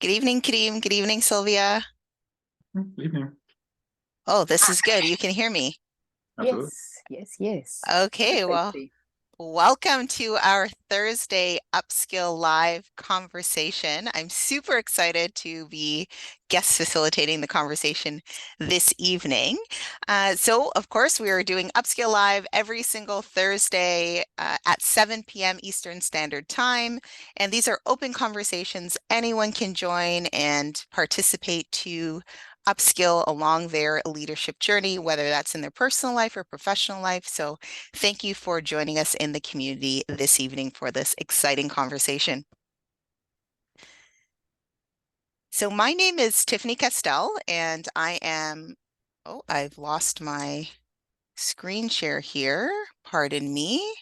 Good evening, Kareem. Good evening, Sylvia. Good evening. Oh, this is good. You can hear me. Absolutely. Yes. Okay, well, Perfectly. welcome to our Thursday Upskill Live conversation. I'm super excited to be guest facilitating the conversation this evening. Of course, we are doing Upskill Live every single Thursday at 7 p.m. Eastern Standard Time. And these are open conversations. Anyone can join and participate to upskill along their leadership journey, whether that's in their personal life or professional life. So thank you for joining us in the community this evening for this exciting conversation. So my name is Tiffany Castell, and I've lost my screen share here. Pardon me.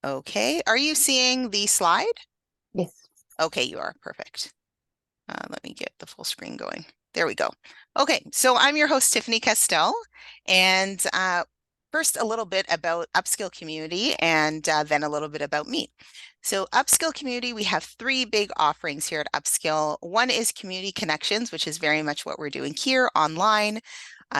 Okay, are you seeing the slide? Yes. Okay, you are. Perfect. Let me get the full screen going. There we go. Okay, so I'm your host, Tiffany Castell, and first a little bit about Upskill Community and then a little bit about me. So Upskill Community, we have three big offerings here at Upskill. One is Community Connections, which is very much what we're doing here online.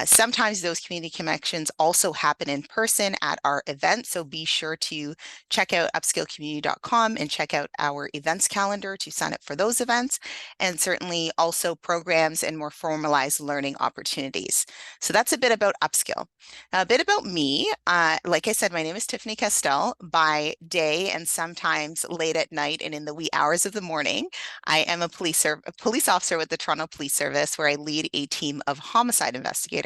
Sometimes those community connections also happen in person at our events, so be sure to check out upskillcommunity.com and check out our events calendar to sign up for those events, and certainly also programs and more formalized learning opportunities. So that's a bit about Upskill. A bit about me. Like I said, my name is Tiffany Castell. By day and sometimes late at night and in the wee hours of the morning, I am a police officer with the Toronto Police Service, where I lead a team of homicide investigators.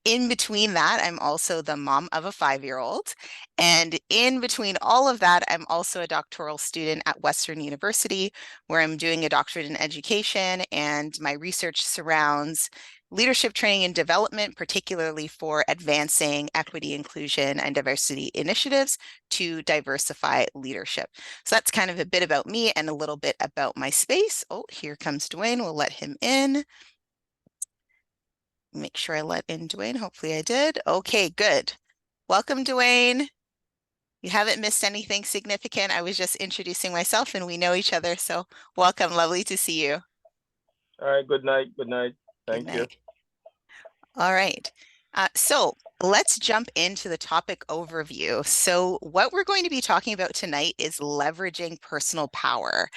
In between that, I'm also the mom of a 5-year-old. And in between all of that, I'm also a doctoral student at Western University, where I'm doing a doctorate in education, and my research surrounds leadership training and development, particularly for advancing equity, inclusion, and diversity initiatives to diversify leadership. So that's kind of a bit about me and a little bit about my space. Oh, here comes Dwayne. We'll let him in. Make sure I let in Dwayne. Hopefully I did. Okay, good. Welcome, Dwayne. You haven't missed anything significant. I was just introducing myself and we know each other. So welcome. Lovely to see you. All right. Good night. Good night. Good Thank you. night. All right. So let's jump into the topic overview. So what we're going to be talking about tonight is leveraging personal power.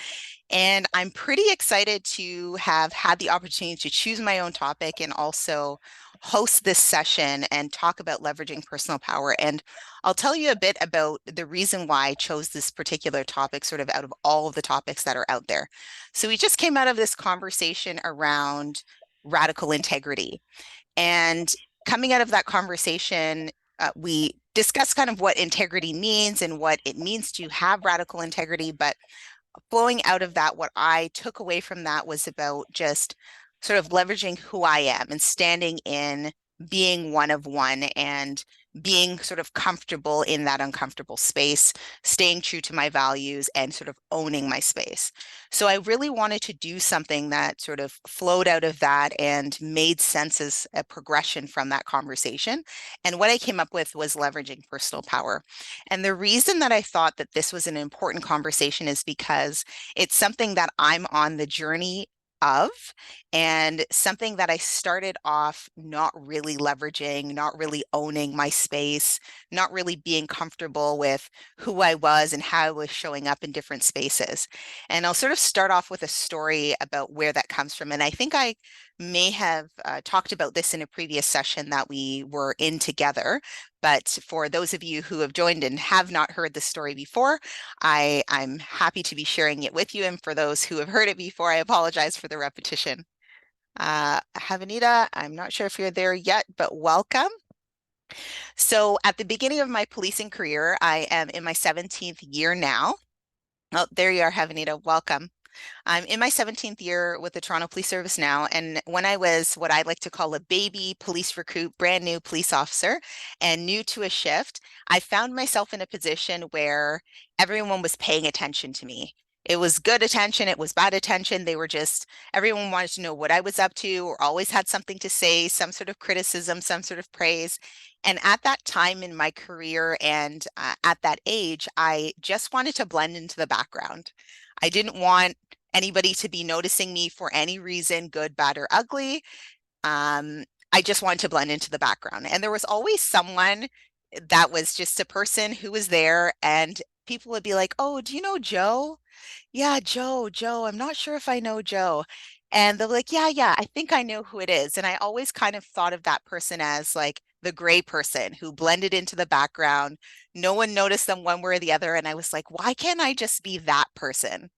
And I'm pretty excited to have had the opportunity to choose my own topic and also host this session and talk about leveraging personal power. And I'll tell you a bit about the reason why I chose this particular topic sort of out of all of the topics that are out there. So we just came out of this conversation around radical integrity. And coming out of that conversation, we discussed kind of what integrity means and what it means to have radical integrity. But flowing out of that, what I took away from that was about just sort of leveraging who I am and standing in being one of one and being sort of comfortable in that uncomfortable space, staying true to my values and sort of owning my space. So I really wanted to do something that sort of flowed out of that and made sense as a progression from that conversation. And what I came up with was leveraging personal power. And the reason that I thought that this was an important conversation is because it's something that I'm on the journey of, and something that I started off not really leveraging, not really owning my space, not really being comfortable with who I was and how I was showing up in different spaces. And I'll sort of start off with a story about where that comes from. And I think I may have talked about this in a previous session that we were in together. But for those of you who have joined and have not heard the story before, I'm happy to be sharing it with you. And for those who have heard it before, I apologize for the repetition. Havanita, I'm not sure if you're there yet, but welcome. So at the beginning of my policing career, I am in my 17th year now. Oh, there you are, Havanita. Welcome. I'm in my 17th year with the Toronto Police Service now. And when I was what I like to call a baby police recruit, brand new police officer and new to a shift, I found myself in a position where everyone was paying attention to me. It was good attention, it was bad attention. They were just, everyone wanted to know what I was up to, or always had something to say, some sort of criticism, some sort of praise. And at that time in my career and at that age, I just wanted to blend into the background. I didn't want anybody to be noticing me for any reason, good, bad, or ugly. I just wanted to blend into the background. And there was always someone that was just a person who was there, and people would be like, "Oh, do you know Joe?" "Yeah, Joe, I'm not sure if I know Joe." And they're like, "Yeah, I think I know who it is." And I always kind of thought of that person as like the gray person who blended into the background. No one noticed them one way or the other. And I was like, why can't I just be that person?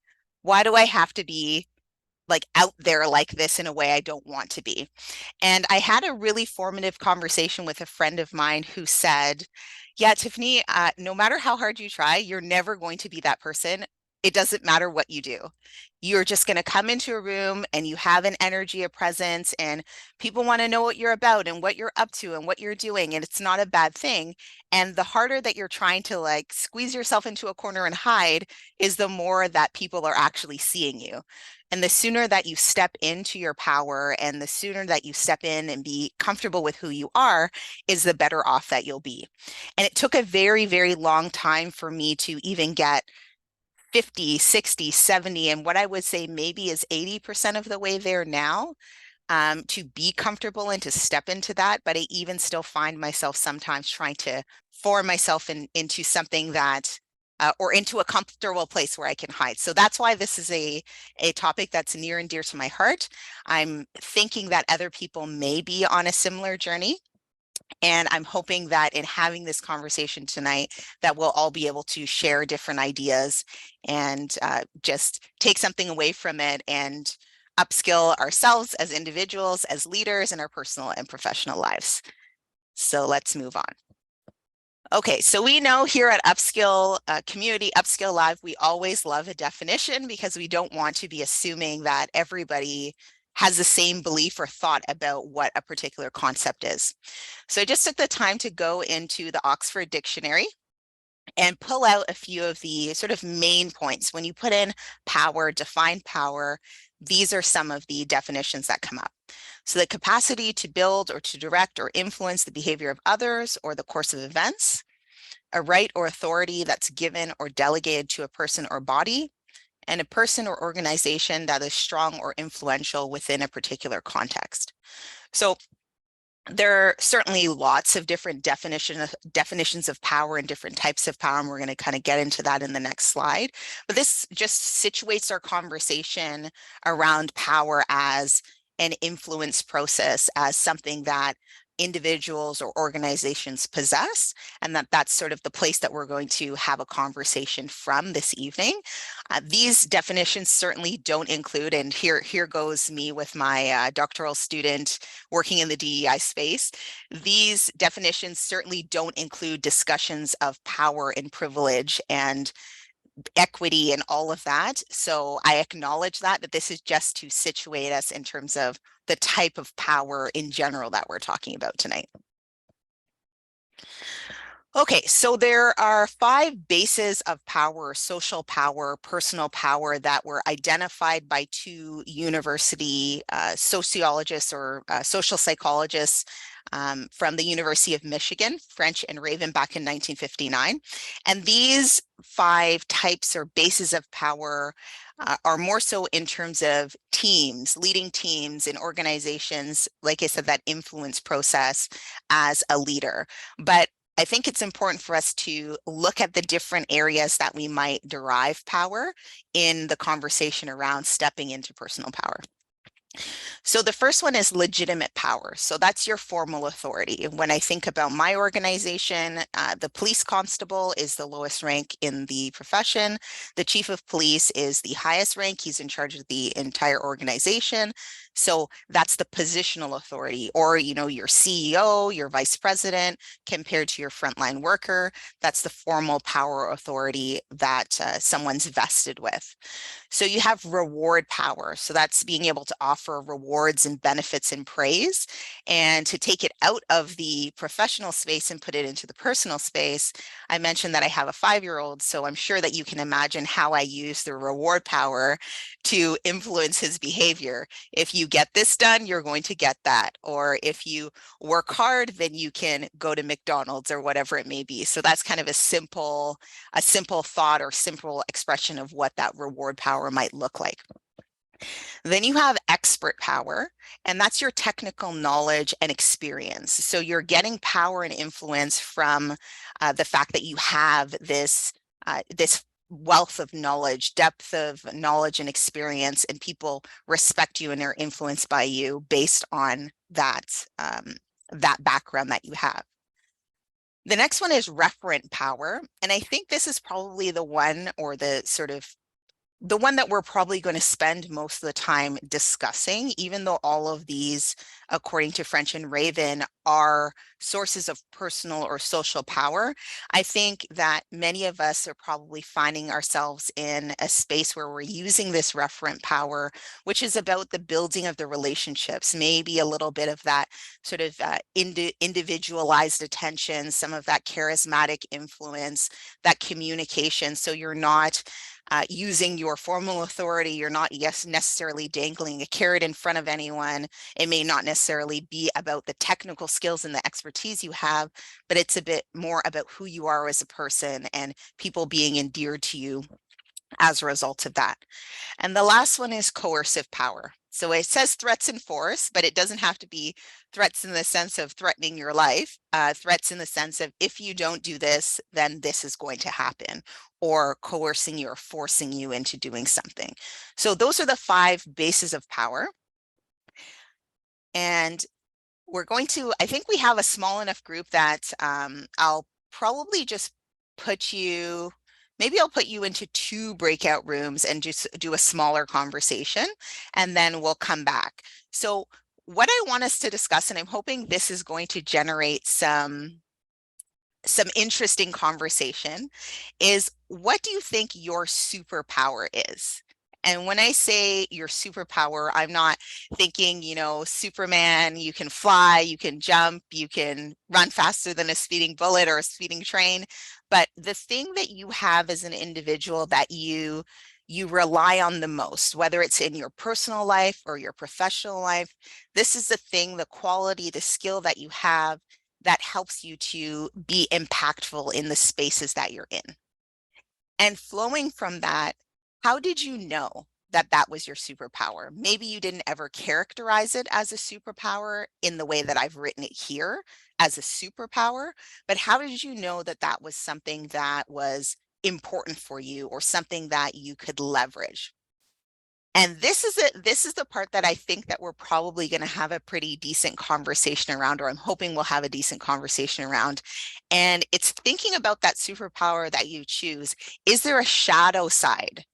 Why do I have to be like out there like this in a way I don't want to be? And I had a really formative conversation with a friend of mine who said, "Yeah, Tiffany, no matter how hard you try, you're never going to be that person. It doesn't matter what you do. You're just going to come into a room and you have an energy, a presence, and people want to know what you're about and what you're up to and what you're doing. And it's not a bad thing. And the harder that you're trying to like squeeze yourself into a corner and hide is the more that people are actually seeing you. And the sooner that you step into your power and the sooner that you step in and be comfortable with who you are is the better off that you'll be." And it took a very, very long time for me to even get 50, 60, 70, and what I would say maybe is 80% of the way there now, to be comfortable and to step into that. But I even still find myself sometimes trying to form myself into something that, or into a comfortable place where I can hide. So that's why this is a topic that's near and dear to my heart. I'm thinking that other people may be on a similar journey. And I'm hoping that in having this conversation tonight, that we'll all be able to share different ideas and just take something away from it and upskill ourselves as individuals, as leaders in our personal and professional lives. So let's move on. Okay, so we know here at Upskill Community, Upskill Live, we always love a definition because we don't want to be assuming that everybody has the same belief or thought about what a particular concept is. So I just took the time to go into the Oxford Dictionary and pull out a few of the sort of main points. When you put in power, define power, these are some of the definitions that come up. So the capacity to build or to direct or influence the behavior of others or the course of events, a right or authority that's given or delegated to a person or body, and a person or organization that is strong or influential within a particular context. So there are certainly lots of different definitions of power and different types of power, and we're going to kind of get into that in the next slide. But this just situates our conversation around power as an influence process, as something that individuals or organizations possess, and that's sort of the place that we're going to have a conversation from this evening. These definitions certainly don't include, and here goes me with my doctoral student working in the DEI space. These definitions certainly don't include discussions of power and privilege and equity and all of that. So I acknowledge that this is just to situate us in terms of the type of power in general that we're talking about tonight. Okay, so there are 5 bases of power: social power, personal power, that were identified by 2 university sociologists or social psychologists from the University of Michigan, French and Raven, back in 1959. And these 5 types or bases of power are more so in terms of teams, leading teams in organizations, like I said, that influence process as a leader. But I think it's important for us to look at the different areas that we might derive power in the conversation around stepping into personal power. So the first one is legitimate power. So that's your formal authority. When I think about my organization, the police constable is the lowest rank in the profession. The chief of police is the highest rank. He's in charge of the entire organization. So that's the positional authority, or, you know, your CEO, your vice president, compared to your frontline worker. That's the formal power authority that someone's vested with. So you have reward power. So that's being able to offer rewards and benefits and praise. And to take it out of the professional space and put it into the personal space, I mentioned that I have a 5-year-old, so I'm sure that you can imagine how I use the reward power to influence his behavior. If you get this done, you're going to get that. Or if you work hard, then you can go to McDonald's or whatever it may be. So that's kind of a simple thought or simple expression of what that reward power might look like. Then you have expert power, and that's your technical knowledge and experience. So you're getting power and influence from the fact that you have this wealth of knowledge, depth of knowledge and experience, and people respect you and are influenced by you based on that background that you have. The next one is referent power, and I think this is probably the one, or the one that we're probably going to spend most of the time discussing, even though all of these, according to French and Raven, are sources of personal or social power. I think that many of us are probably finding ourselves in a space where we're using this referent power, which is about the building of the relationships, maybe a little bit of that sort of individualized attention, some of that charismatic influence, that communication. So you're not using your formal authority. You're not necessarily dangling a carrot in front of anyone. It may not necessarily be about the technical skills and the expertise you have, but it's a bit more about who you are as a person and people being endeared to you as a result of that. And the last one is coercive power. So it says threats and force, but it doesn't have to be threats in the sense of threatening your life, threats in the sense of if you don't do this, then this is going to happen, or coercing you or forcing you into doing something. So those are the 5 bases of power. And we're going to, I think we have a small enough group that I'll probably just put you, maybe I'll put you into 2 breakout rooms and just do a smaller conversation, and then we'll come back. So what I want us to discuss, and I'm hoping this is going to generate some interesting conversation, is what do you think your superpower is? And when I say your superpower, I'm not thinking, Superman, you can fly, you can jump, you can run faster than a speeding bullet or a speeding train. But the thing that you have as an individual that you rely on the most, whether it's in your personal life or your professional life, this is the thing, the quality, the skill that you have that helps you to be impactful in the spaces that you're in. And flowing from that, how did you know that that was your superpower? Maybe you didn't ever characterize it as a superpower in the way that I've written it here as a superpower, but how did you know that that was something that was important for you or something that you could leverage? And this is it. This is the part that I think that we're probably going to have a pretty decent conversation around, or I'm hoping we'll have a decent conversation around. And it's thinking about that superpower that you choose. Is there a shadow side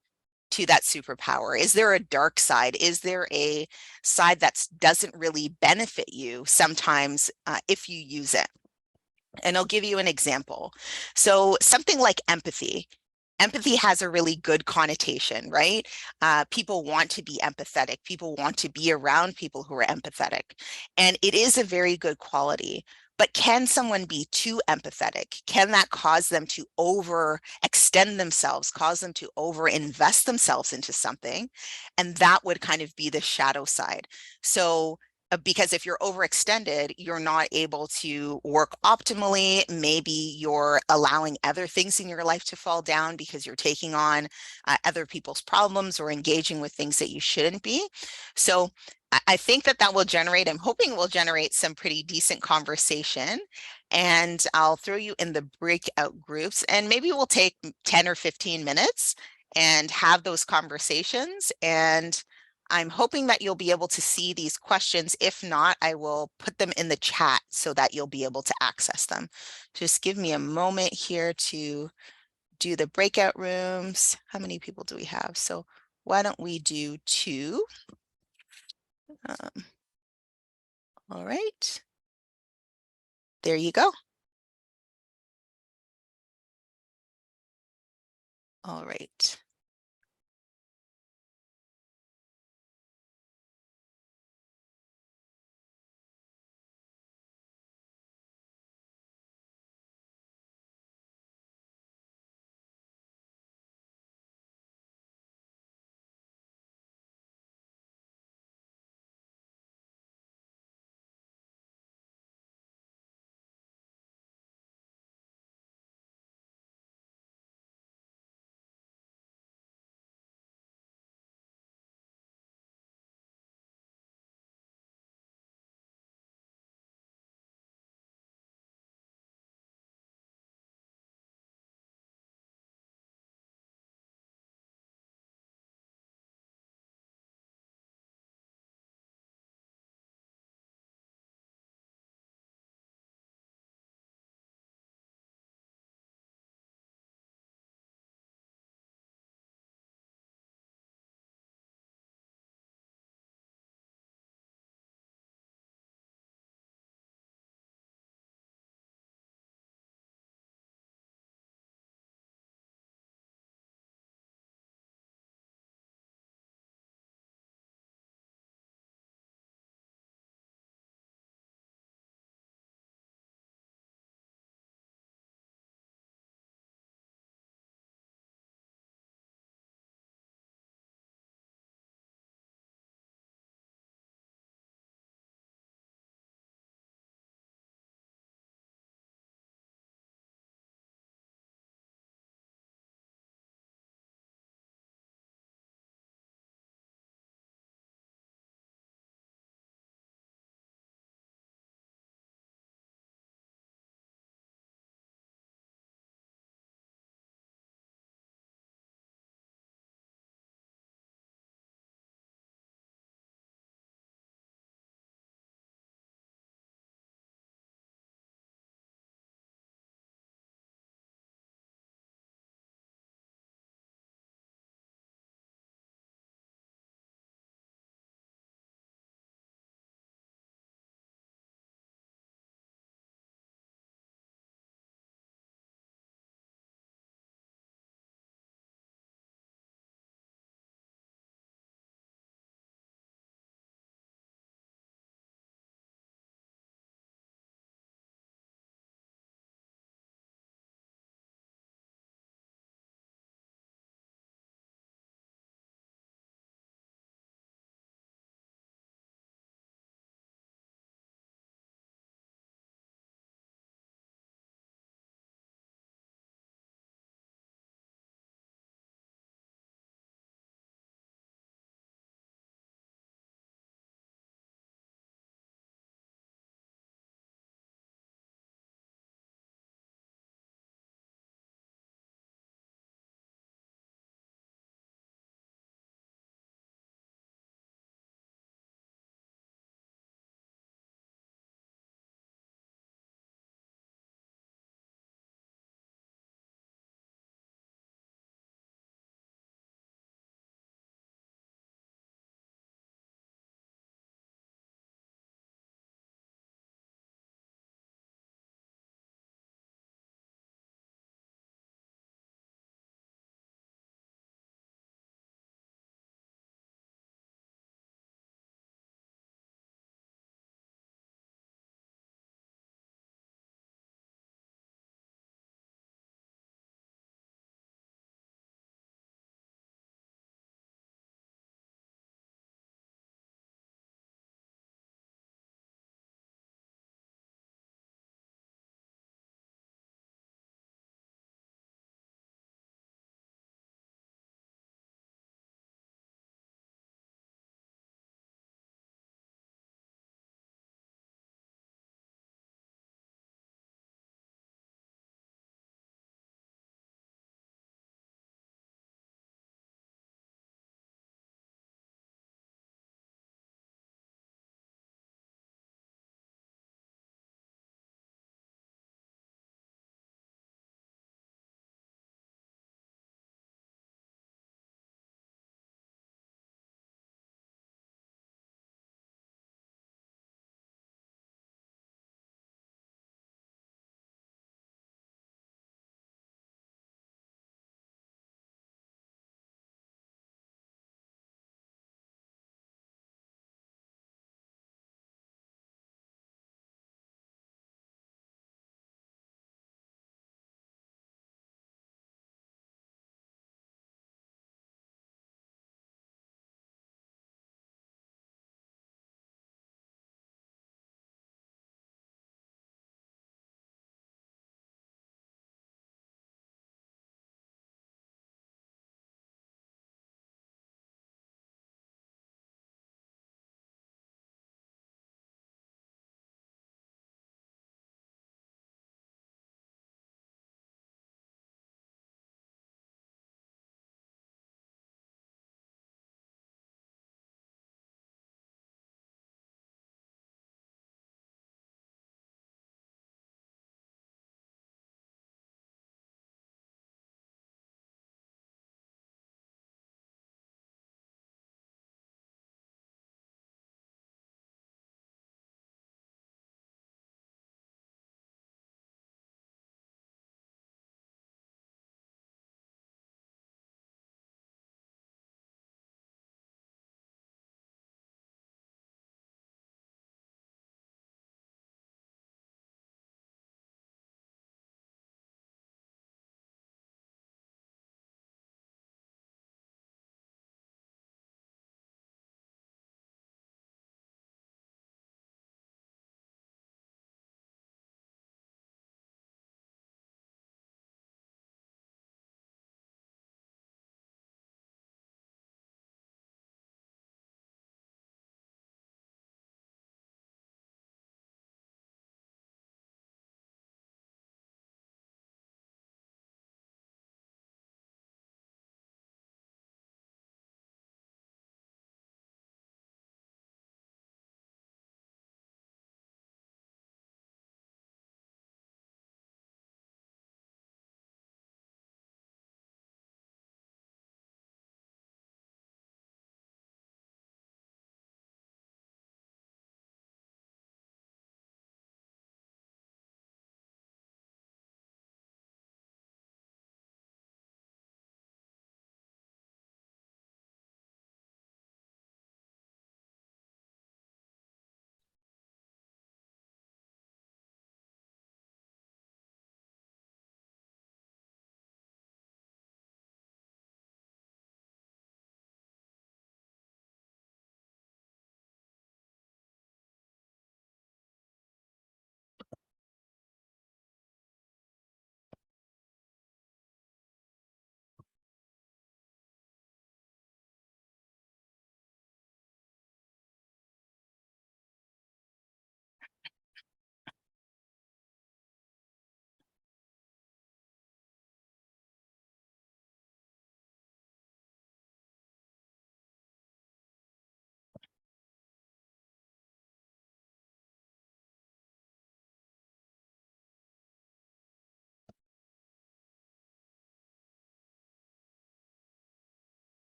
to that superpower? Is there a dark side? Is there a side that doesn't really benefit you sometimes if you use it? And I'll give you an example. So something like empathy. Empathy has a really good connotation, right? People want to be empathetic. People want to be around people who are empathetic. And it is a very good quality. But can someone be too empathetic? Can that cause them to overextend themselves, cause them to overinvest themselves into something? And that would kind of be the shadow side. So because if you're overextended, you're not able to work optimally. Maybe you're allowing other things in your life to fall down because you're taking on other people's problems or engaging with things that you shouldn't be. So I think that that will generate, I'm hoping will generate some pretty decent conversation. And I'll throw you in the breakout groups, and maybe we'll take 10 or 15 minutes and have those conversations. And I'm hoping that you'll be able to see these questions. If not, I will put them in the chat so that you'll be able to access them. Just give me a moment here to do the breakout rooms. How many people do we have? So why don't we do 2? All right. There you go. All right.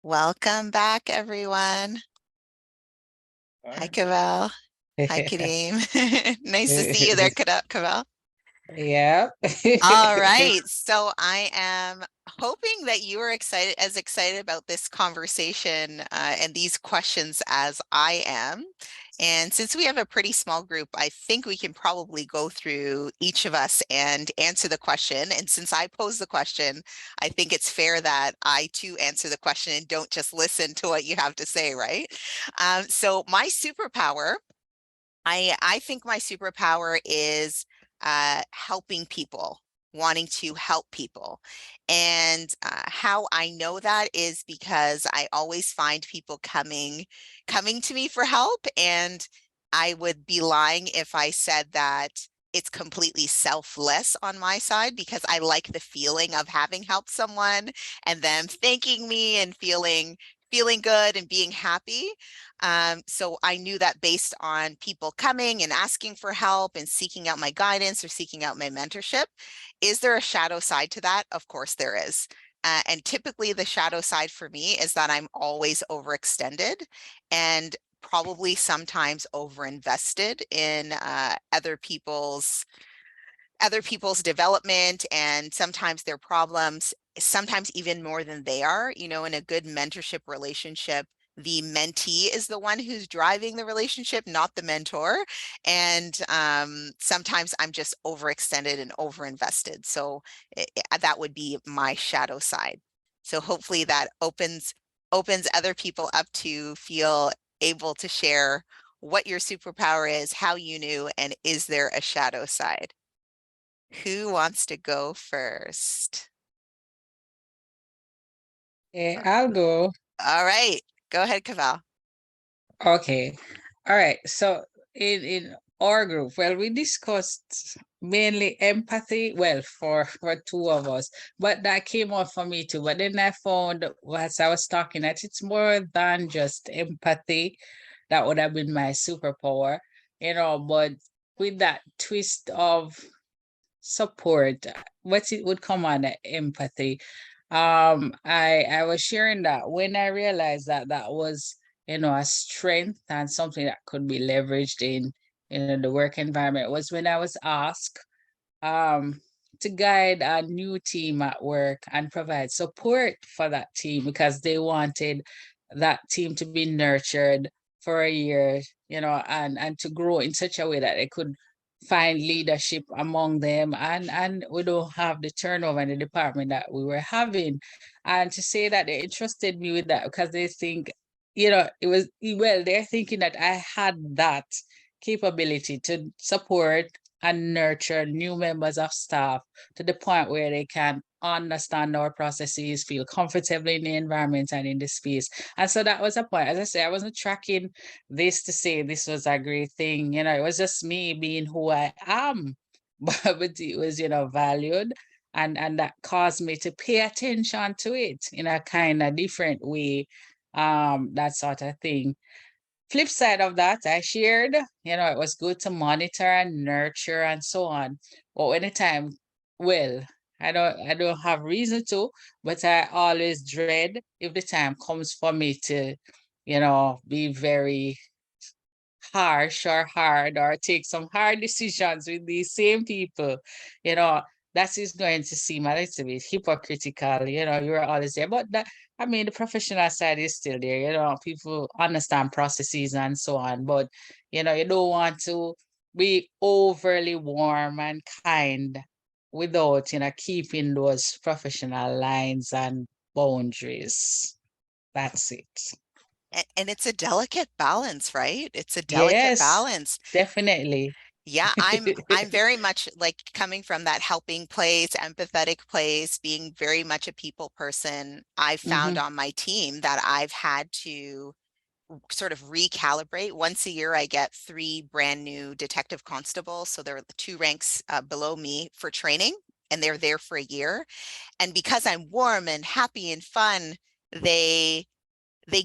Welcome back, everyone. Hi, Cavell. Hi, Kadeem. Nice to see you there, Cavell. Yeah. All right. So I am hoping that you are as excited about this conversation and these questions as I am. And since we have a pretty small group, I think we can probably go through each of us and answer the question. And since I posed the question, I think it's fair that I too answer the question and don't just listen to what you have to say, right? So my superpower, I think my superpower is helping people, wanting to help people. And how I know that is because I always find people coming to me for help. And I would be lying if I said that it's completely selfless on my side, because I like the feeling of having helped someone and them thanking me and feeling good and being happy. So I knew that based on people coming and asking for help and seeking out my guidance or seeking out my mentorship. Is there a shadow side to that? Of course there is. And typically the shadow side for me is that I'm always overextended and probably sometimes overinvested in other people's development and sometimes their problems, sometimes even more than they are. You know, in a good mentorship relationship, the mentee is the one who's driving the relationship, not the mentor. And sometimes I'm just overextended and overinvested. So that would be my shadow side. So hopefully that opens other people up to feel able to share what your superpower is, how you knew, and is there a shadow side? Who wants to go first? Yeah, I'll go. All right, go ahead, Cavell. Okay. All right. So in our group, well, we discussed mainly empathy, well, for two of us, but that came out for me too. But then I found as I was talking that it's more than just empathy. That would have been my superpower, but with that twist of support, what it would come under empathy. I was sharing that when I realized that that was a strength and something that could be leveraged in the work environment was when I was asked um to guide a new team at work and provide support for that team because they wanted that team to be nurtured for a year, and to grow in such a way that they could find leadership among them, and we don't have the turnover in the department that we were having. And to say that they entrusted me with that because they think, they're thinking that I had that capability to support and nurture new members of staff to the point where they can understand our processes, feel comfortable in the environment and in the space. And so that was a point. As I say, I wasn't tracking this to say this was a great thing. It was just me being who I am. But it was, valued. And that caused me to pay attention to it in a kind of different way. That sort of thing. Flip side of that, I shared, it was good to monitor and nurture and so on. But when the time, well, I don't have reason to, but I always dread if the time comes for me to, be very harsh or hard or take some hard decisions with these same people, that is going to seem a little bit hypocritical. You're always there. But the professional side is still there. People understand processes and so on. But, you don't want to be overly warm and kind without, keeping those professional lines and boundaries. That's it. And it's a delicate balance, right? It's a delicate Yes, balance. definitely. Yeah, I'm very much like coming from that helping place, empathetic place, being very much a people person. I found on my team that I've had to sort of recalibrate. Once a year, I get 3 brand new detective constables. So they're the 2 ranks below me for training, and they're there for a year. And because I'm warm and happy and fun, they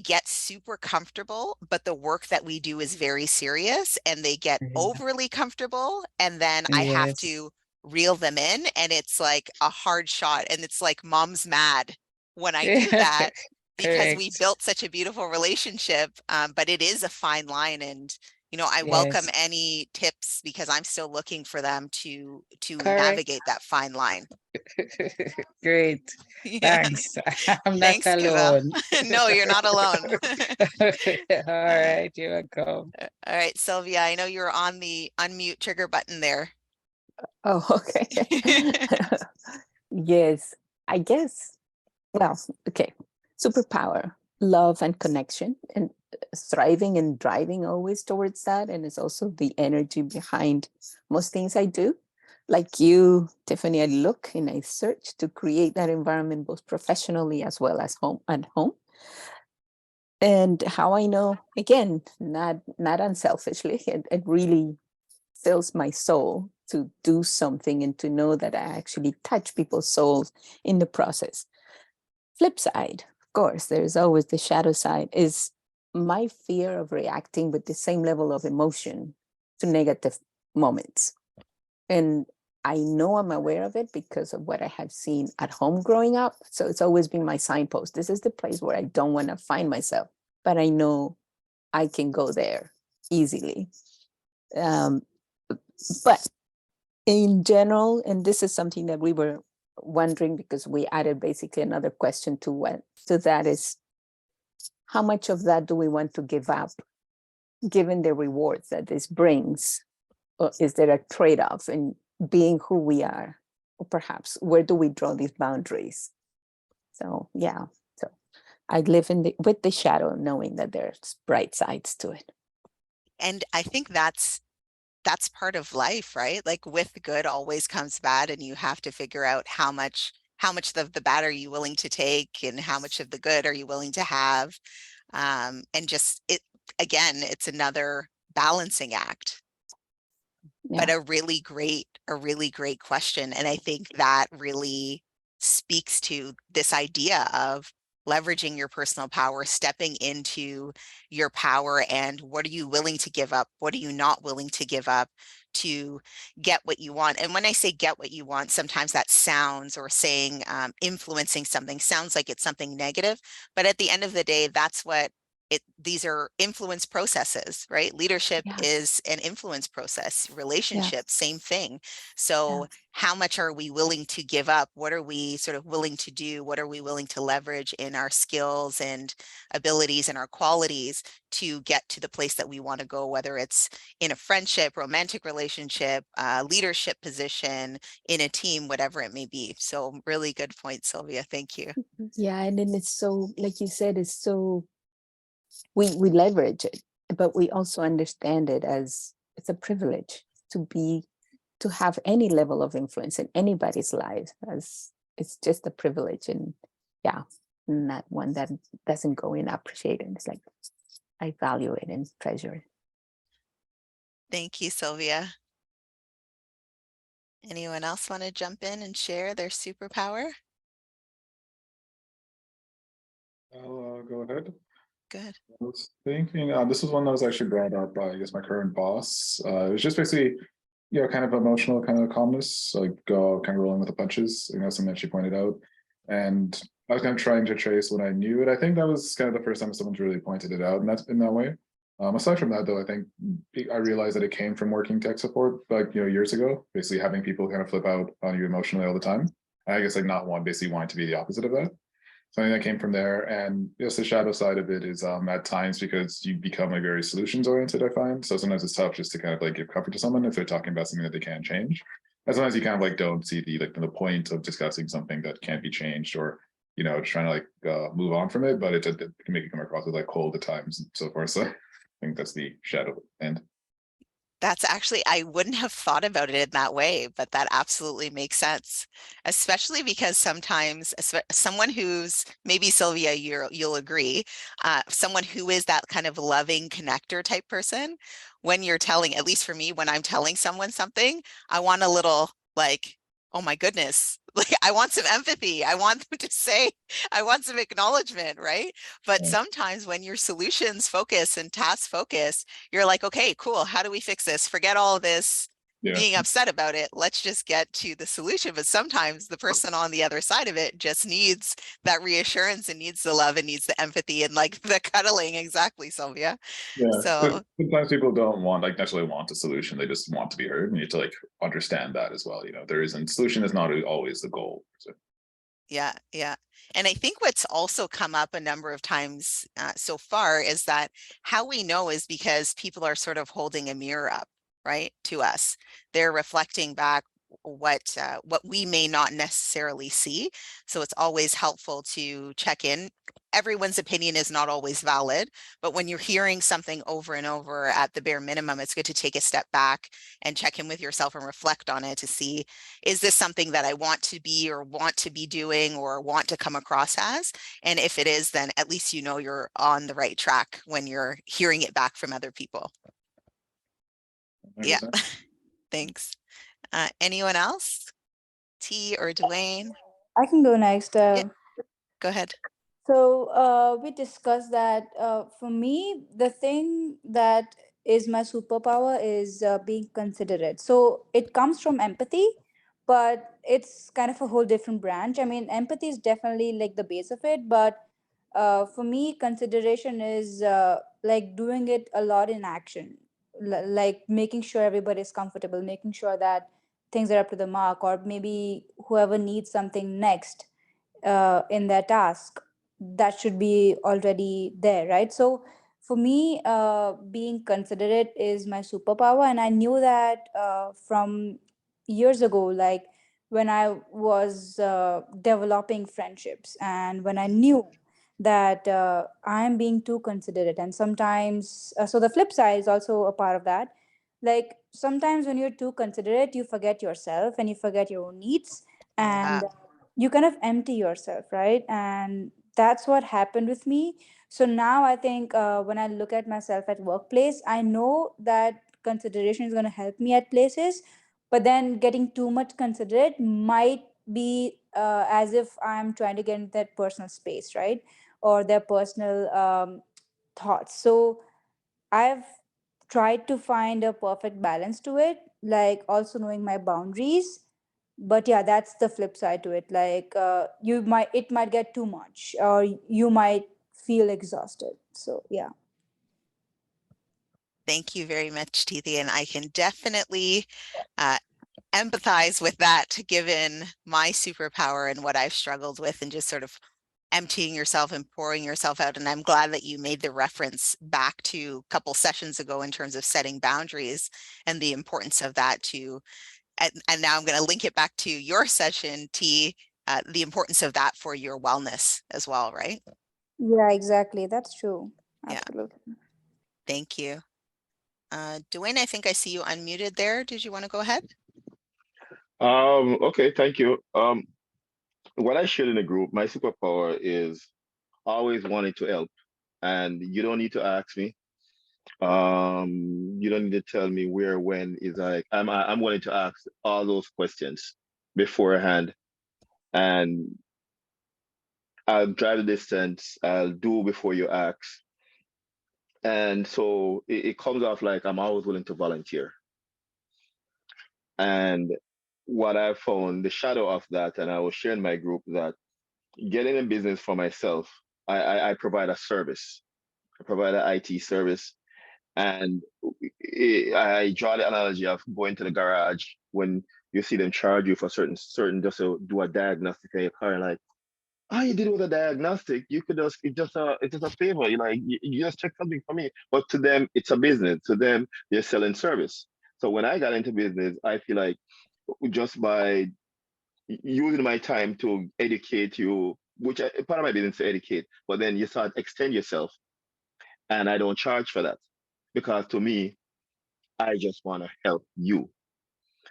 get super comfortable, but the work that we do is very serious and they get overly comfortable. And then I have to reel them in, and it's like a hard shot. And it's like mom's mad when I do that because we Correct. built such a beautiful relationship. But it is a fine line, and I welcome Yes. any tips because I'm still looking for them to Correct. navigate that fine line. Great. Yeah. Thanks. I'm not Thanks, Kiva. alone. No, you're not alone. All right, you're welcome. All right, Sylvia, I know you're on the unmute trigger button there. Oh, okay. Yes, I guess. Well, okay. Superpower, love and connection, and thriving and driving always towards that. And it's also the energy behind most things I do. Like you, Tiffany, I look and I search to create that environment both professionally as well as at home. And how I know, again, not unselfishly, it really fills my soul to do something and to know that I actually touch people's souls in the process. Flip side, of course, there's always the shadow side, is my fear of reacting with the same level of emotion to negative moments. And I know I'm aware of it because of what I have seen at home growing up. So it's always been my signpost. This is the place where I don't want to find myself, but I know I can go there easily. But in general, and this is something that we were wondering because we added basically another question to that is, how much of that do we want to give up given the rewards that this brings? Or is there a trade-off in being who we are? Or perhaps where do we draw these boundaries? So yeah, so I live with the shadow, knowing that there's bright sides to it. And I think that's part of life, right? Like with good always comes bad, and you have to figure out how much of the bad are you willing to take, and how much of the good are you willing to have. And just it's another balancing act. But Yeah. a really great question. And I think that really speaks to this idea of leveraging your personal power, stepping into your power, and what are you willing to give up? What are you not willing to give up to get what you want? And when I say get what you want, sometimes that sounds, or saying influencing something sounds like it's something negative, but at the end of the day, that's what these are influence processes, right? Leadership Yes. is an influence process. Relationships, Yes. same thing. So Yes. how much are we willing to give up? What are we sort of willing to do? What are we willing to leverage in our skills and abilities and our qualities to get to the place that we want to go, whether it's in a friendship, romantic relationship, leadership position, in a team, whatever it may be. So really good point, Sylvia. Thank you. Yeah, and then it's so, like you said, it's so, we leverage it, but we also understand it as it's a privilege to have any level of influence in anybody's life, as it's just a privilege. And yeah, not one that doesn't go unappreciated. It's like, I value it and treasure it. Thank you, Sylvia. Anyone else want to jump in and share their superpower? I'll go ahead. Good. I was thinking, this was one that was actually brought up by, I guess, my current boss. It was just basically, kind of emotional kind of calmness, like kind of rolling with the punches, something that she pointed out. And I was kind of trying to trace when I knew it. I think that was kind of the first time someone's really pointed it out in that way. Aside from that, though, I think I realized that it came from working tech support, like, years ago, basically having people kind of flip out on you emotionally all the time. I guess like basically wanting to be the opposite of that. Something that came from there. And yes, the shadow side of it is at times because you become like very solutions oriented, I find. So sometimes it's tough just to kind of like give comfort to someone if they're talking about something that they can't change. And sometimes you kind of like don't see the point of discussing something that can't be changed, or trying to like move on from it, but it can make it come across as like cold at times and so forth. So I think that's the shadow end. That's actually, I wouldn't have thought about it in that way, but that absolutely makes sense, especially because sometimes someone who's, maybe Sylvia, you'll agree, someone who is that kind of loving connector type person, when you're telling, at least for me, when I'm telling someone something, I want a little like, oh my goodness, like I want some empathy. I want them to say, I want some acknowledgement, right? But Yeah. sometimes when you're solutions focused and task focused, you're like, okay, cool. How do we fix this? Forget all this Yeah. being upset about it. Let's just get to the solution. But sometimes the person on the other side of it just needs that reassurance and needs the love and needs the empathy and like the cuddling. Exactly, Sylvia. Yeah. So Sometimes people don't want like necessarily want a solution. They just want to be heard. And you have to like understand that as well. You know, there isn't solution is not always the goal. So. yeah, yeah. And I think what's also come up a number of times so far is that how we know is because people are sort of holding a mirror up, right, to us. They're reflecting back what we may not necessarily see. So it's always helpful to check in. Everyone's opinion is not always valid, but when you're hearing something over and over at the bare minimum, it's good to take a step back and check in with yourself and reflect on it to see, is this something that I want to be or want to be doing or want to come across as? And if it is, then at least you know you're on the right track when you're hearing it back from other people. Yeah, 100%. thanks. Anyone else? T or Dwayne? I can go next. Yeah. Go ahead. So we discussed that for me, the thing that is my superpower is being considerate. So it comes from empathy, but it's kind of a whole different branch. I mean, empathy is definitely like the base of it, but for me, consideration is like doing it a lot in action, like making sure everybody is comfortable, making sure that things are up to the mark, or maybe whoever needs something next in their task, that should be already there, right? So for me, being considerate is my superpower, and I knew that from years ago, like when I was developing friendships, and when I knew that I'm being too considerate, and sometimes, so the flip side is also a part of that. Like sometimes when you're too considerate, you forget yourself and you forget your own needs, Yeah. and you kind of empty yourself, right? And that's what happened with me. So now I think when I look at myself at workplace, I know that consideration is going to help me at places, but then getting too much considerate might be as if I'm trying to get into that personal space, right? Or their personal thoughts. So I've tried to find a perfect balance to it, like also knowing my boundaries. But yeah, that's the flip side to it. Like it might get too much, or you might feel exhausted. So yeah. Thank you very much, Tithi. And I can definitely uh, empathize with that, given my superpower and what I've struggled with, and just sort of emptying yourself and pouring yourself out. And I'm glad that you made the reference back to a couple sessions ago in terms of setting boundaries and the importance of that to, and now I'm going to link it back to your session, T, the importance of that for your wellness as well, right? Yeah, exactly. That's true. Yeah. Absolutely. Thank you. Dwayne, I think I see you unmuted there. Did you want to go ahead? Okay, thank you. What I shared in the group, my superpower is always wanting to help, and you don't need to ask me. You don't need to tell me where, when. Is like I'm willing to ask all those questions beforehand, and I'll drive the distance. I'll do before you ask, and so it comes off like I'm always willing to volunteer. And what I found, the shadow of that, and I was sharing my group that getting in business for myself, I provide a service. I provide an IT service. And I draw the analogy of going to the garage when you see them charge you for certain just to do a diagnostic of your car. Like, all you did was a diagnostic. You could just it's just a favor. You like you just check something for me. But to them, it's a business. To them, they're selling service. So when I got into business, I feel like just by using my time to educate you, which part of my business to educate, but then you start extend yourself, and I don't charge for that because to me, I just want to help you.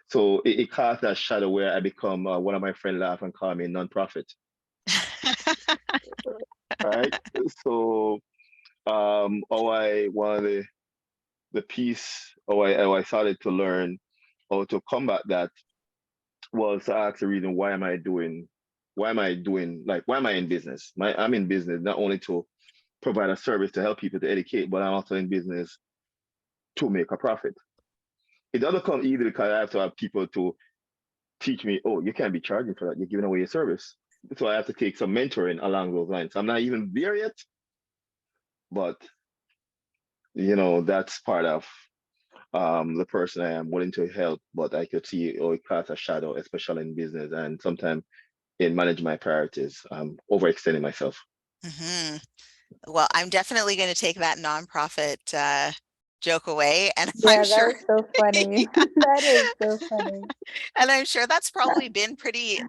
So it casts that shadow where I become one of my friends laugh and call me non-profit, right? So how I wanted the piece, how I started to learn how to combat that was to ask the reason why am I doing, like, why am I in business? I'm in business not only to provide a service to help people to educate, but I'm also in business to make a profit. it doesn't come easy because I have to have people to teach me, oh, you can't be charging for that. You're giving away your service. So I have to take some mentoring along those lines. I'm not even there yet, but that's part of the person I am willing to help, but I could see it cast a shadow, especially in business and sometimes in managing my priorities. I'm overextending myself. Mhm. Well, I'm definitely going to take that nonprofit joke away, and I'm Yeah, that sure, was so funny. That is so funny. and I'm sure that's probably been pretty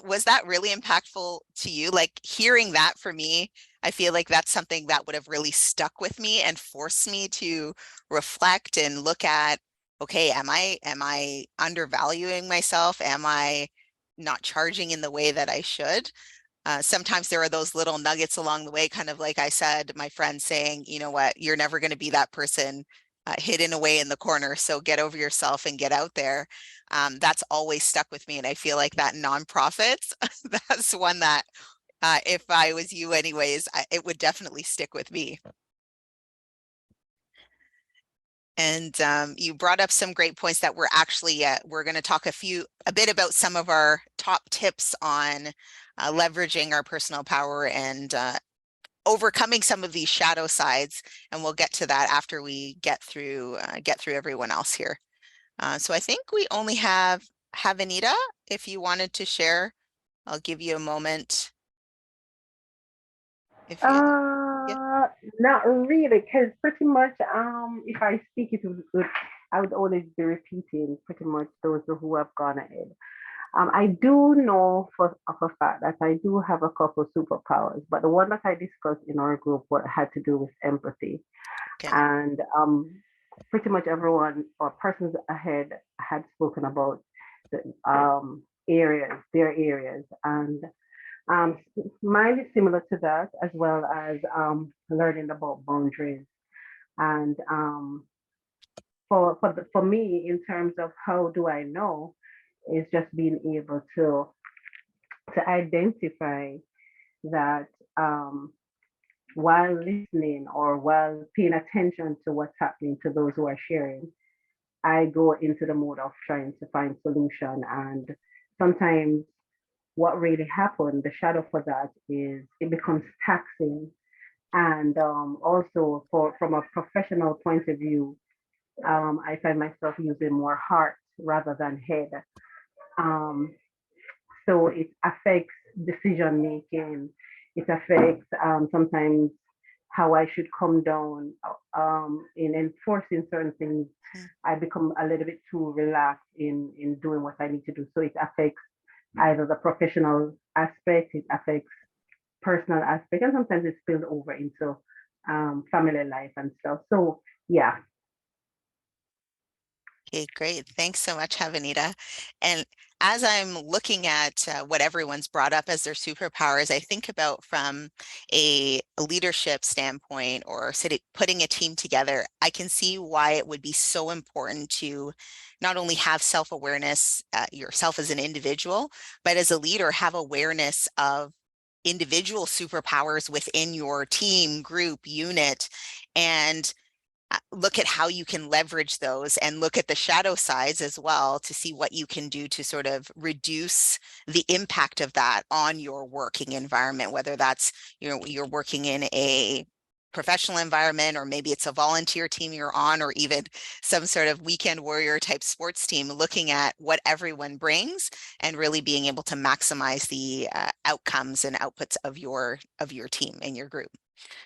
was that really impactful to you? Like hearing that for me, I feel like that's something that would have really stuck with me and forced me to reflect and look at, okay, am I undervaluing myself? Am I not charging in the way that I should? Sometimes there are those little nuggets along the way, kind of like I said, my friend saying, you know what, you're never going to be that person hidden away in the corner. So get over yourself and get out there. That's always stuck with me. And I feel like that nonprofits, that's one that if I was you anyways, it would definitely stick with me. And you brought up some great points that we're actually, we're going to talk a bit about some of our top tips on leveraging our personal power and overcoming some of these shadow sides. And we'll get to that after we get through everyone else here. So I think we only have Anita. If you wanted to share, I'll give you a moment. If you, Not really, because pretty much, if I speak it would, I would always be repeating pretty much those who have gone ahead. I do know for a fact that I do have a couple superpowers, but the one that I discussed in our group had to do with empathy. okay. And pretty much everyone or persons ahead had spoken about the their areas, and mine is similar to that, as well as learning about boundaries. And for me, in terms of how do I know, is just being able to identify that while listening or while paying attention to what's happening to those who are sharing, I go into the mode of trying to find solution. And sometimes what really happened, the shadow for that is it becomes taxing. And also from a professional point of view, I find myself using more heart rather than head. So it affects decision making. It affects sometimes how I should come down in enforcing certain things. I become a little bit too relaxed in doing what I need to do. So it affects either the professional aspect, it affects personal aspect, and sometimes it spills over into family life and stuff. So yeah. Okay, great. Thanks so much, Havanita. And as I'm looking at what everyone's brought up as their superpowers, I think about from a leadership standpoint or putting a team together, I can see why it would be so important to not only have self-awareness yourself as an individual, but as a leader, have awareness of individual superpowers within your team, group, unit, and look at how you can leverage those and look at the shadow sides as well to see what you can do to sort of reduce the impact of that on your working environment, whether that's, you're working in a professional environment, or maybe it's a volunteer team you're on, or even some sort of weekend warrior type sports team, looking at what everyone brings and really being able to maximize the outcomes and outputs of your team and your group.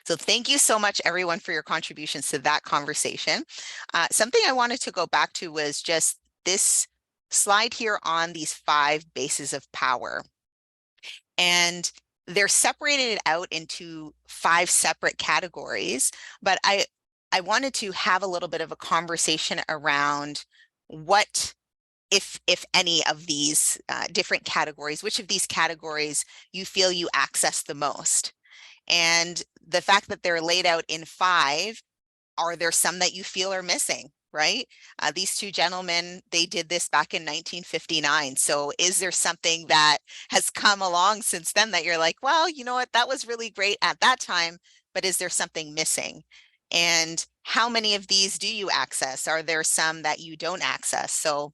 So thank you so much, everyone, for your contributions to that conversation. Something I wanted to go back to was just this slide here on these 5 bases of power. And they're separated out into 5 separate categories, but I wanted to have a little bit of a conversation around what, if any of these different categories, which of these categories you feel you access the most. And the fact that they're laid out in 5, are there some that you feel are missing, right? These 2 gentlemen, they did this back in 1959. So is there something that has come along since then that you're like, well, you know what, that was really great at that time, but is there something missing? And how many of these do you access? Are there some that you don't access? So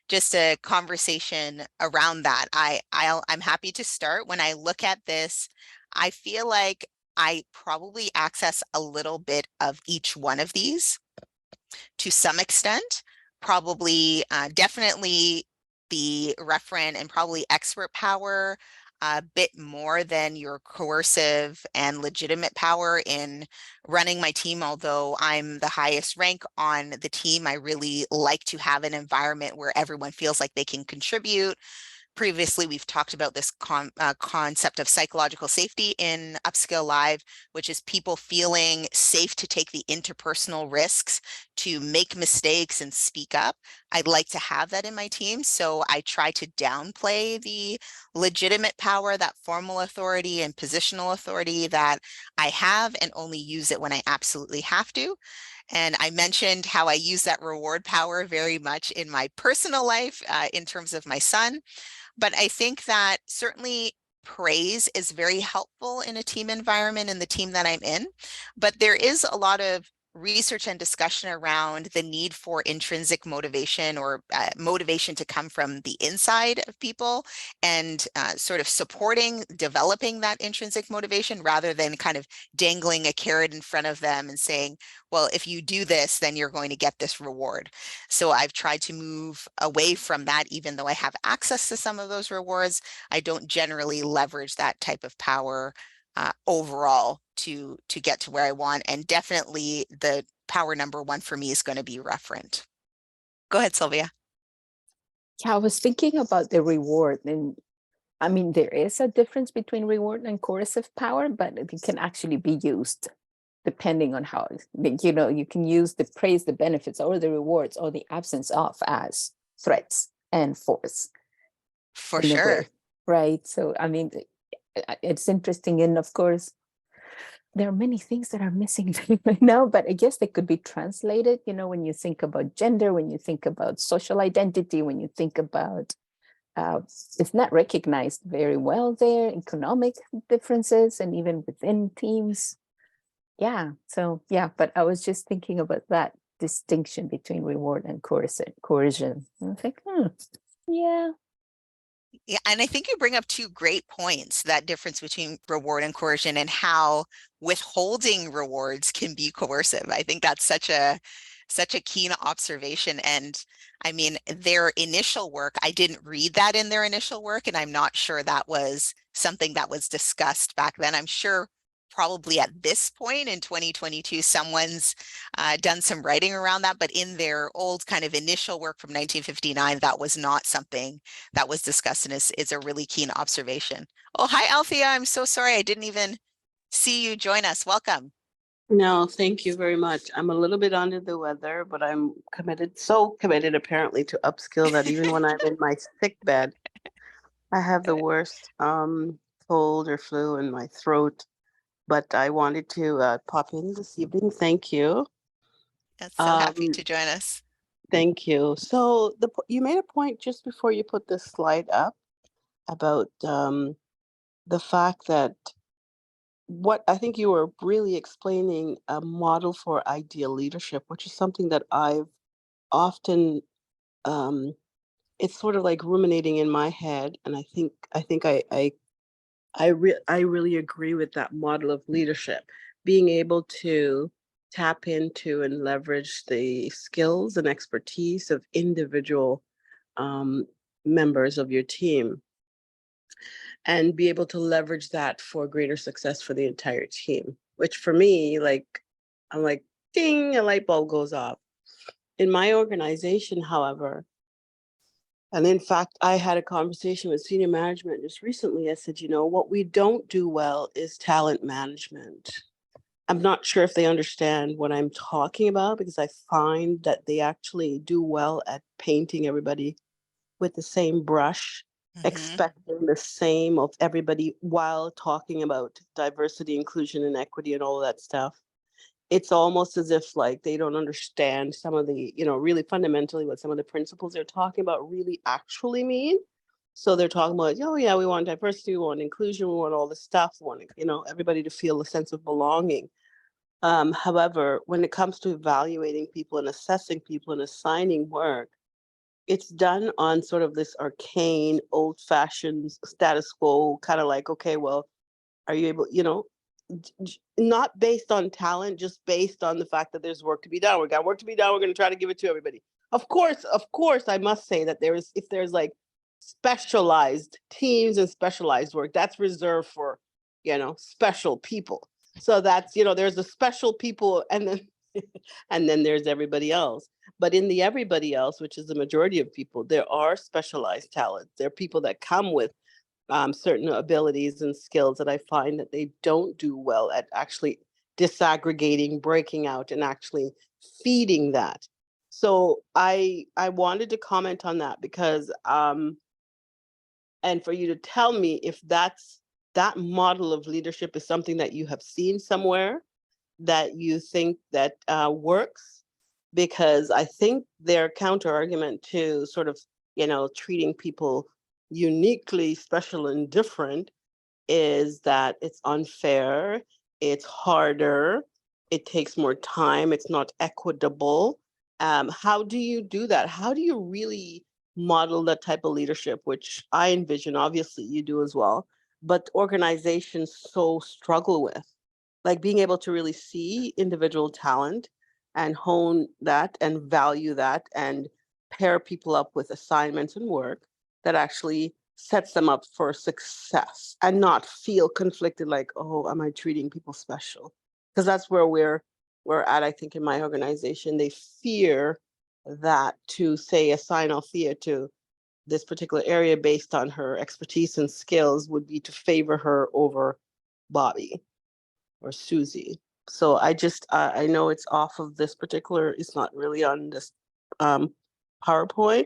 just a conversation around that. I'm happy to start. When I look at this, I feel like I probably access a little bit of each one of these to some extent. Probably, definitely the referent and probably expert power a bit more than your coercive and legitimate power in running my team. Although I'm the highest rank on the team, I really like to have an environment where everyone feels like they can contribute. Previously, we've talked about this concept of psychological safety in Upskill Live, which is people feeling safe to take the interpersonal risks, to make mistakes and speak up. I'd like to have that in my team. So I try to downplay the legitimate power, that formal authority and positional authority that I have, and only use it when I absolutely have to. And I mentioned how I use that reward power very much in my personal life in terms of my son. But I think that certainly praise is very helpful in a team environment in the team that I'm in. But there is a lot of research and discussion around the need for intrinsic motivation, or motivation to come from the inside of people, and sort of supporting, developing that intrinsic motivation rather than kind of dangling a carrot in front of them and saying, well, if you do this, then you're going to get this reward. So I've tried to move away from that. Even though I have access to some of those rewards, I don't generally leverage that type of power overall to get to where I want. And definitely the power number one for me is going to be referent. Go ahead, Sylvia. Yeah, I was thinking about the reward, and I mean, there is a difference between reward and coercive power, but it can actually be used depending on how, you can use the praise, the benefits, or the rewards, or the absence of as threats and force. For in a sure. way, right? So, I mean, it's interesting. And of course, there are many things that are missing right now, but I guess they could be translated, when you think about gender, when you think about social identity, when you think about it's not recognized very well there, economic differences, and even within teams. Yeah, so yeah, but I was just thinking about that distinction between reward and coercion. And I think, yeah. Yeah, and I think you bring up two great points, that difference between reward and coercion, and how withholding rewards can be coercive. I think that's such a keen observation. And I mean, their initial work, I didn't read that in their initial work, and I'm not sure that was something that was discussed back then. I'm sure probably at this point in 2022, someone's done some writing around that, but in their old kind of initial work from 1959, that was not something that was discussed, and is a really keen observation. Oh, hi, Althea. I'm so sorry. I didn't even see you join us. Welcome. No, thank you very much. I'm a little bit under the weather, but I'm so committed apparently to upskill that even when I'm in my sick bed, I have the worst cold or flu in my throat. But I wanted to pop in this evening. Thank you. Yes, so happy to join us. Thank you. So you made a point just before you put this slide up about the fact that what I think you were really explaining a model for ideal leadership, which is something that I've often it's sort of like ruminating in my head, and I think I really agree with that model of leadership, being able to tap into and leverage the skills and expertise of individual members of your team, and be able to leverage that for greater success for the entire team. Which for me, I'm like, ding, a light bulb goes off. In my organization, however, and in fact, I had a conversation with senior management just recently. I said, what we don't do well is talent management. I'm not sure if they understand what I'm talking about, because I find that they actually do well at painting everybody with the same brush, expecting the same of everybody while talking about diversity, inclusion, and equity and all of that stuff. It's almost as if they don't understand some of the, really fundamentally what some of the principles they're talking about really actually mean. So they're talking about, oh yeah, we want diversity, we want inclusion, we want all this stuff, we want, everybody to feel a sense of belonging. However, when it comes to evaluating people and assessing people and assigning work, it's done on sort of this arcane, old-fashioned status quo, kind of like, okay, well, are you able, not based on talent, just based on the fact that there's work to be done. We got work to be done. We're going to try to give it to everybody. Of course, if there's like specialized teams and specialized work, that's reserved for, special people. So that's, there's the special people and then, and then there's everybody else. But in the everybody else, which is the majority of people, there are specialized talents. There are people that come with certain abilities and skills that I find that they don't do well at actually disaggregating, breaking out, and actually feeding that. So I wanted to comment on that because and for you to tell me if that model of leadership is something that you have seen somewhere that you think that works, because I think their counter argument to sort of treating people uniquely special and different is that it's unfair, it's harder, it takes more time, it's not equitable. How do you do that? How do you really model that type of leadership, which I envision, obviously you do as well, but organizations so struggle with, like being able to really see individual talent and hone that and value that and pair people up with assignments and work that actually sets them up for success and not feel conflicted like, oh, am I treating people special? Because that's where we're at, I think, in my organization. They fear that to say assign Althea to this particular area based on her expertise and skills would be to favor her over Bobby or Susie. So I know it's off of this particular, it's not really on this PowerPoint,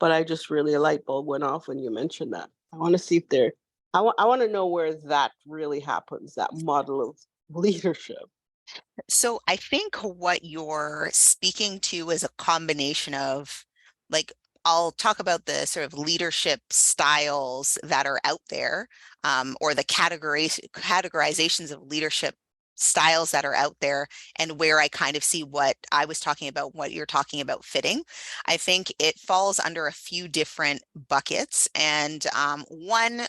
but I just really a light bulb went off when you mentioned that. I want to see if I want to know where that really happens, that model of leadership. So I think what you're speaking to is a combination of, like, I'll talk about the sort of leadership styles that are out there, or the categorizations of leadership styles that are out there, and where I kind of see what I was talking about, what you're talking about fitting. I think it falls under a few different buckets, and one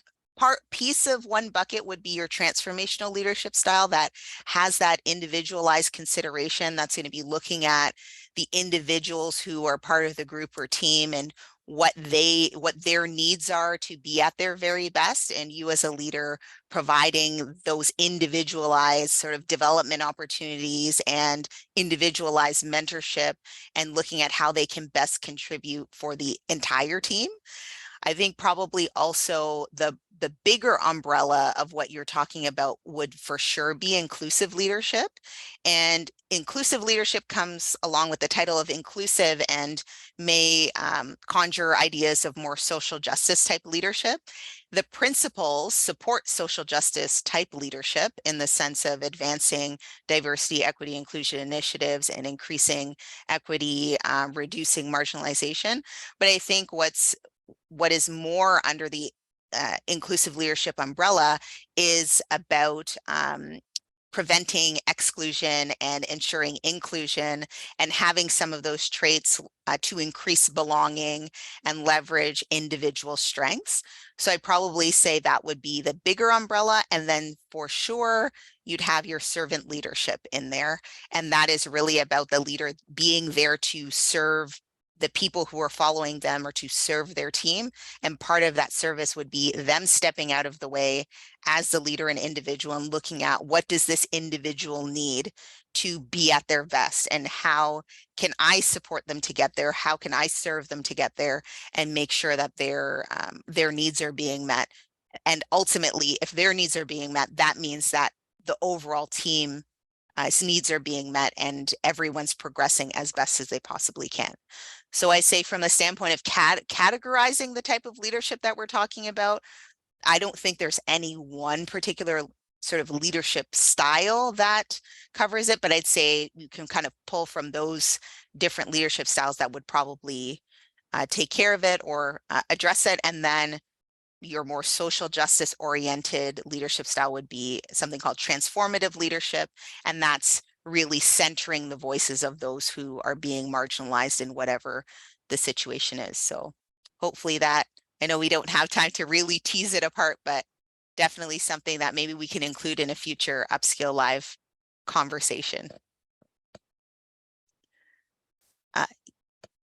piece of one bucket would be your transformational leadership style that has that individualized consideration, that's going to be looking at the individuals who are part of the group or team and what their needs are to be at their very best, and you as a leader providing those individualized sort of development opportunities and individualized mentorship and looking at how they can best contribute for the entire team. I think probably also the bigger umbrella of what you're talking about would for sure be inclusive leadership. And inclusive leadership comes along with the title of inclusive and may conjure ideas of more social justice type leadership. The principles support social justice type leadership in the sense of advancing diversity, equity, inclusion initiatives and increasing equity, reducing marginalization. But I think what is more under the inclusive leadership umbrella is about preventing exclusion and ensuring inclusion and having some of those traits to increase belonging and leverage individual strengths. So I'd probably say that would be the bigger umbrella. And then for sure, you'd have your servant leadership in there. And that is really about the leader being there to serve the people who are following them or to serve their team. And part of that service would be them stepping out of the way as the leader and individual and looking at what does this individual need to be at their best and how can I support them to get there? How can I serve them to get there and make sure that their needs are being met? And ultimately, if their needs are being met, that means that the overall team needs are being met and everyone's progressing as best as they possibly can. So I say from the standpoint of categorizing the type of leadership that we're talking about, I don't think there's any one particular sort of leadership style that covers it, but I'd say you can kind of pull from those different leadership styles that would probably take care of it or address it. And then your more social justice oriented leadership style would be something called transformative leadership. And that's really centering the voices of those who are being marginalized in whatever the situation is. So hopefully that, I know we don't have time to really tease it apart, but definitely something that maybe we can include in a future Upskill Live conversation.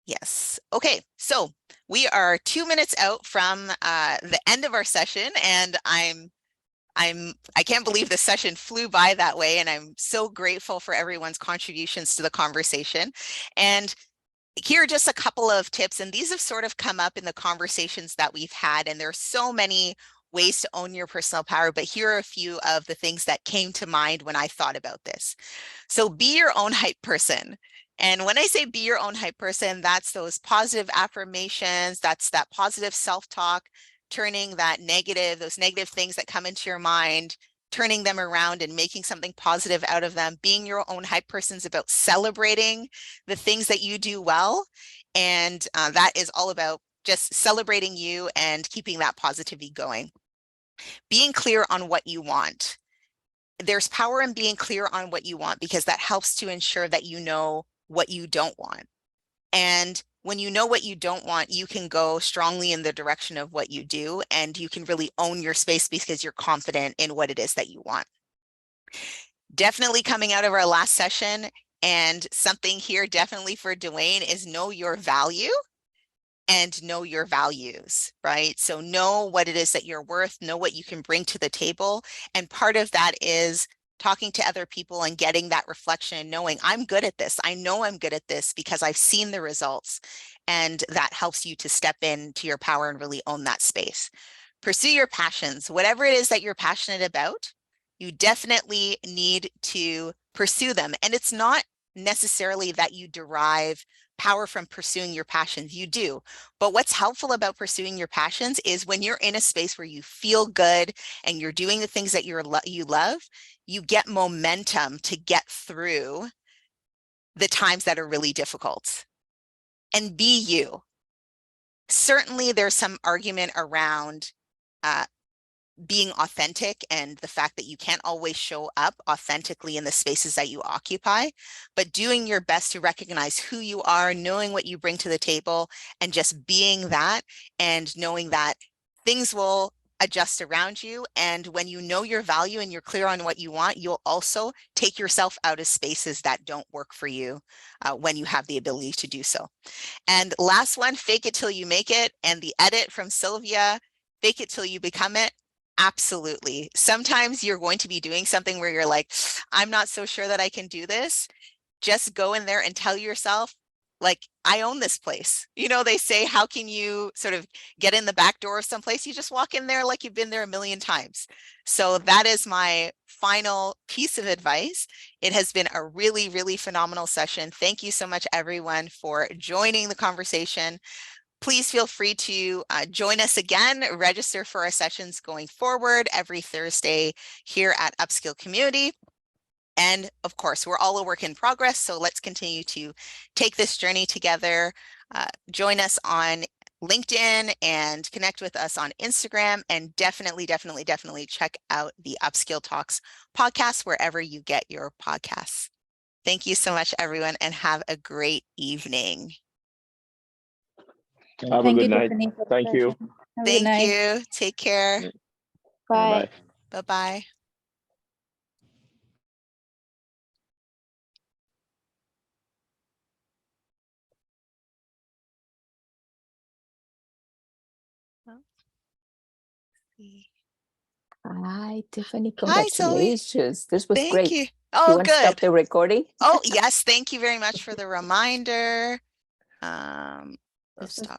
Yes. Okay. So we are 2 minutes out from the end of our session, and I can't believe the session flew by that way, and I'm so grateful for everyone's contributions to the conversation. And here are just a couple of tips, and these have sort of come up in the conversations that we've had, and there's so many ways to own your personal power, but here are a few of the things that came to mind when I thought about this. So be your own hype person. And when I say be your own hype person, that's those positive affirmations, that's that positive self-talk, turning those negative things that come into your mind, turning them around and making something positive out of them. Being your own hype person is about celebrating the things that you do well. And that is all about just celebrating you and keeping that positivity going. Being clear on what you want. There's power in being clear on what you want, because that helps to ensure that you know what you don't want. And when you know what you don't want, you can go strongly in the direction of what you do, and you can really own your space because you're confident in what it is that you want. Definitely coming out of our last session, and something here definitely for Dwayne, is know your value and know your values, right? So know what it is that you're worth, know what you can bring to the table. And part of that is talking to other people and getting that reflection and knowing I'm good at this. I know I'm good at this because I've seen the results, and that helps you to step into your power and really own that space. Pursue your passions. Whatever it is that you're passionate about, you definitely need to pursue them. And it's not necessarily that you derive power from pursuing your passions. You do. But what's helpful about pursuing your passions is when you're in a space where you feel good and you're doing the things that you love, you get momentum to get through the times that are really difficult. And be you. Certainly there's some argument around being authentic and the fact that you can't always show up authentically in the spaces that you occupy, but doing your best to recognize who you are, knowing what you bring to the table, and just being that, and knowing that things will adjust around you. And when you know your value and you're clear on what you want, you'll also take yourself out of spaces that don't work for you when you have the ability to do so. And last one, fake it till you make it. And the edit from Sylvia, fake it till you become it. Absolutely. Sometimes you're going to be doing something where you're like, I'm not so sure that I can do this. Just go in there and tell yourself, like, I own this place. You know, they say, how can you sort of get in the back door of someplace? You just walk in there like you've been there a million times. So that is my final piece of advice. It has been a really, really phenomenal session. Thank you so much, everyone, for joining the conversation. Please feel free to join us again, register for our sessions going forward every Thursday here at Upskill Community. And of course, we're all a work in progress, so let's continue to take this journey together. Join us on LinkedIn and connect with us on Instagram, and definitely check out the Upskill Talks podcast wherever you get your podcasts. Thank you so much, everyone, and have a great evening. Have a good night. Thank you. Thank you. Take care. Bye. Bye-bye. Hi, Tiffany. Hi, Zoe. Congratulations. This was Thank great. you. You Oh, want to stop good. the recording? Oh, yes. Thank you very much for the reminder. This was Stop.